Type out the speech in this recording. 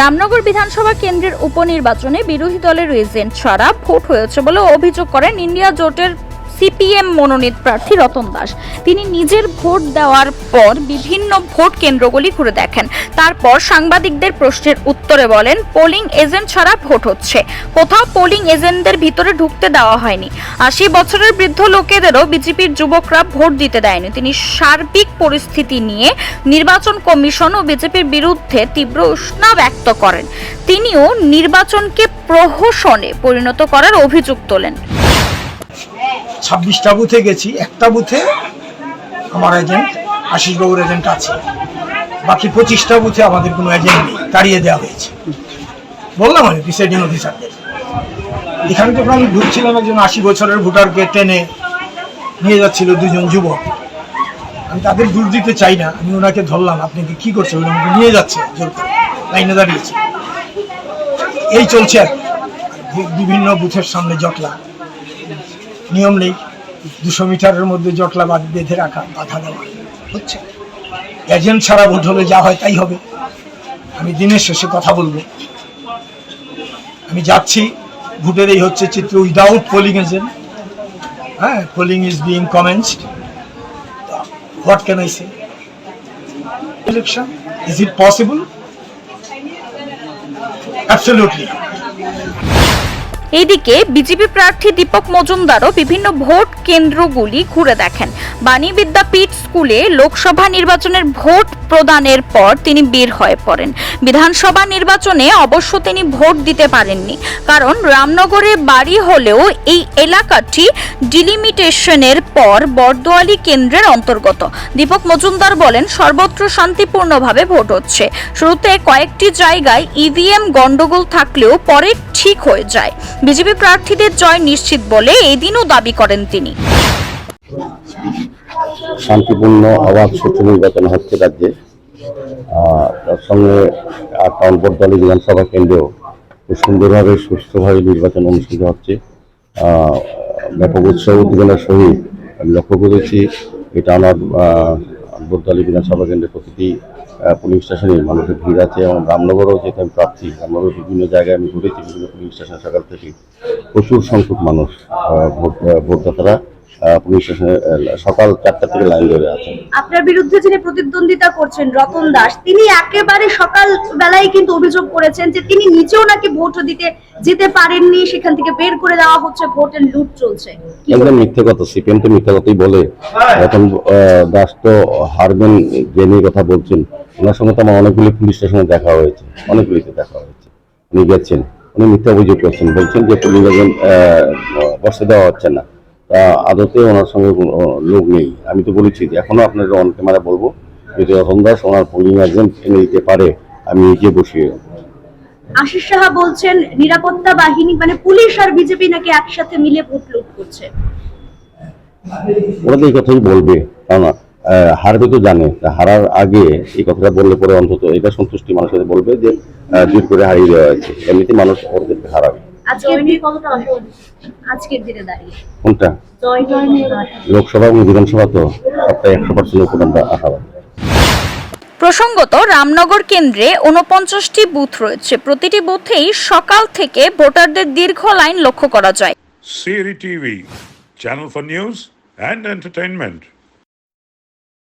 রামনগর বিধানসভা কেন্দ্রের উপনির্বাচনে বিরোধী দলের এজেন্ট ছাড়া ভোট হয়েছে বলে অভিযোগ করেন ইন্ডিয়া জোটের সিপিএম মনোনীত প্রার্থী রতন দাস। তিনি নিজের ভোট দেওয়ার পর বিভিন্ন ভোট কেন্দ্রগুলি ঘুরে দেখেন। তারপর সাংবাদিকদের প্রশ্নের উত্তরে বলেন, পোলিং এজেন্ট ছাড়া ভোট হচ্ছে, কোথাও পোলিং এজেন্টদের ভিতরে ঢুকতে দেওয়া হয়নি। 80 বছরের বৃদ্ধ লোকেদেরও বিজেপির যুবকরা ভোট দিতে দেয়নি। তিনি সার্বিক পরিস্থিতি নিয়ে নির্বাচন কমিশন ও বিজেপির বিরুদ্ধে তীব্র উষ্ণা ব্যক্ত করেন। তিনিও নির্বাচনকে প্রহসনে পরিণত করার অভিযোগ তোলেন। 26টা বুথে গেছি, একটা বুথে আমার এজেন্ট আশিস বাবুর এজেন্ট আছে, বাকি 25টা বুথে আমাদের কোনো এজেন্ট নেই, তাড়িয়ে দেওয়া হয়েছে। বললাম আমি প্রিসাইডিং অফিসারদের, এখানে যখন আমি ঢুকছিলাম একজন 80 বছরের ভোটারকে টেনে নিয়ে যাচ্ছিল দুজন যুবক। আমি তাদের দূর দিতে চাই না, আমি ওনাকে ধরলাম, আপনি কি করছেন? ওনাকে নিয়ে যাচ্ছে জোর করে, লাইনে দাঁড়িয়েছে। এই চলছে আর বিভিন্ন বুথের সামনে জটলা, নিয়ম নেই, 200 মিটারের মধ্যে জটলা বেঁধে রাখা, বাধা দেওয়া হচ্ছে। এজেন্ট ছাড়া ভোট হলে যা হয় তাই হবে। আমি দিনের শেষে কথা বলবো। আমি যাচ্ছি, ভোটের এই হচ্ছে চিত্র, উইদাউট পোলিং এজেন্ট। হ্যাঁ, polling is being commenced. What can I say? Election, is it possible? Absolutely. এদিকে বিজেপি প্রার্থী দীপক মজুমদারও বিভিন্ন ভোট কেন্দ্রগুলি ঘুরে দেখেন। বাণী বিদ্যাপীঠ স্কুলে লোকসভা নির্বাচনের ভোট প্রদানের পর তিনি বের হয়ে পড়েন। বিধানসভা নির্বাচনে অবশ্য তিনি ভোট দিতে পারেননি, কারণ রামনগরে বাড়ি হলেও এই এলাকাটি ডিলিমিটেশনের পর বরদোয়ালি কেন্দ্রের অন্তর্গত। দীপক মজুমদার বলেন, সর্বত্র শান্তিপূর্ণভাবে ভোট হচ্ছে। শুরুতে কয়েকটি জায়গায় ইভিএম গন্ডগোল থাকলেও পরে ঠিক হয়ে যায়। বিজেপি প্রার্থীদের জয় নিশ্চিত বলে এদিনও দাবি করেন তিনি। শান্তিপূর্ণ অবাধ সুষ্ঠু নির্বাচন হচ্ছে রাজ্যে। তার সঙ্গে বরদোয়ালি বিধানসভা কেন্দ্রেও খুব সুন্দরভাবে সুষ্ঠুভাবে নির্বাচন অনুষ্ঠিত হচ্ছে। ব্যাপক উৎসব উদ্দীপনার সহিত আমি লক্ষ্য করেছি এটা আমার বরদোয়ালি বিধানসভা কেন্দ্রের প্রতিটি পুলিং স্টেশনে মানুষের ভিড় আছে, এবং রামনগরও যেহেতু আমি প্রার্থী, রামনগরের বিভিন্ন জায়গায় আমি ঘুরেছি, বিভিন্ন পুলিং স্টেশন সকাল থেকে প্রচুর সংখ্যক মানুষ ভোটদাতারা পুলিং স্টেশনে সকাল 4টা থেকে লাইন ধরে আছেন। আপনার বিরুদ্ধে যিনি প্রতিদ্বন্দ্বিতা করছেন রতন দাস, তিনি একেবারে সকাল বেলায় কিন্তু অভিযোগ করেছেন যে তিনি নিজেও নাকি ভোট দিতে যেতে পারেননি, সেখান থেকে বের করে দেওয়া হচ্ছে, ভোটের লুট চলছে। একদম মিথ্যে কথা, সিপিএম তো মিথ্যে কথাই বলে। রতন দাস তো হারবেন জেনে কথা বলছেন। ওনার সঙ্গে তো আমার অনেকগুলি পুলিশ স্টেশনে দেখা হয়েছে, অনেকগুলিতে দেখা হয়েছে, উনি গেছেন, উনি মিথ্যা অভিযোগ করছেন, বলছেন যে পুলিশ এজেন্ট বসতে দেওয়া হচ্ছে না। আদতে ওনার সঙ্গে লোক নেই। আমি তো বলেছি যে এখনো আপনাদের অন ক্যামেরা বলবো, যদি রতন দাস ওনার পোলিং এজেন্ট এনে দিতে পারে আমি নিজে বসিয়ে। আশিস সাহা বলছেন নিরাপত্তা বাহিনী মানে পুলিশ আর বিজেপি নাকি একসাথে মিলে ভোট লুট করছে। ওরা তো এই কথাই বলবে, কারণ হারবে তো জানে, হারার আগে এই কথাটা বললে পরে অন্তত এটা সন্তুষ্টি মানুষের বলবে যে জোর করে হারিয়ে দেওয়া হয়েছে। এমনিতে মানুষ ওদেরকে হারাবে। আজকের দিনে দাঁড়িয়ে কোনটা লোকসভা এবং বিধানসভা তো সপ্তাহে 100% উপর আমরা আশাবাদী। প্রসঙ্গত, রামনগর কেন্দ্রে 49টি বুথ রয়েছে। প্রতিটি বুথেই সকাল থেকে ভোটারদের দীর্ঘ লাইন লক্ষ্য করা যায়। Siri TV, channel for news and entertainment.